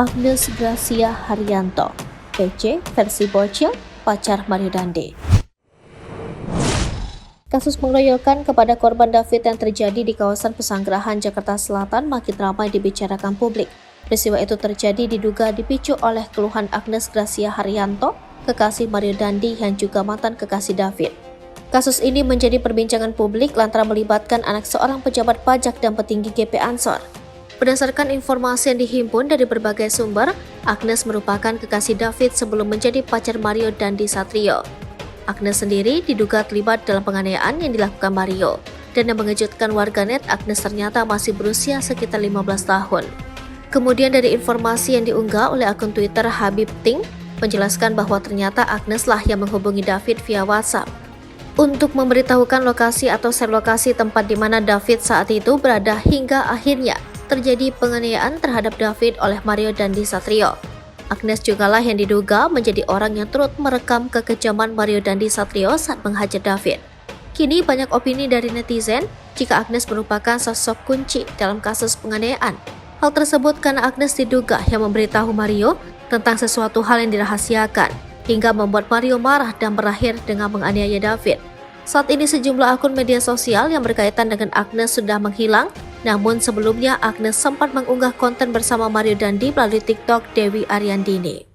Agnes Gracia Haryanto, PC versi bocil, pacar Mario Dandi. Kasus pengeroyokan kepada korban David yang terjadi di kawasan Pesanggerahan, Jakarta Selatan makin ramai dibicarakan publik. Peristiwa itu terjadi diduga dipicu oleh keluhan Agnes Gracia Haryanto, kekasih Mario Dandi yang juga mantan kekasih David. Kasus ini menjadi perbincangan publik lantaran melibatkan anak seorang pejabat pajak dan petinggi GP Ansor. Berdasarkan informasi yang dihimpun dari berbagai sumber, Agnes merupakan kekasih David sebelum menjadi pacar Mario Dandi Satrio. Agnes sendiri diduga terlibat dalam penganiayaan yang dilakukan Mario, dan yang mengejutkan warganet, Agnes ternyata masih berusia sekitar 15 tahun. Kemudian dari informasi yang diunggah oleh akun Twitter Habib Ting, menjelaskan bahwa ternyata Agnes lah yang menghubungi David via WhatsApp untuk memberitahukan lokasi atau share lokasi tempat di mana David saat itu berada hingga akhirnya terjadi penganiayaan terhadap David oleh Mario Dandi Satrio. Agnes jugalah yang diduga menjadi orang yang turut merekam kekejaman Mario Dandi Satrio saat menghajar David. Kini banyak opini dari netizen jika Agnes merupakan sosok kunci dalam kasus penganiayaan. Hal tersebut karena Agnes diduga yang memberitahu Mario tentang sesuatu hal yang dirahasiakan, hingga membuat Mario marah dan berakhir dengan menganiaya David. Saat ini sejumlah akun media sosial yang berkaitan dengan Agnes sudah menghilang, namun sebelumnya Agnes sempat mengunggah konten bersama Mario Dandi melalui TikTok Dewi Ariandini.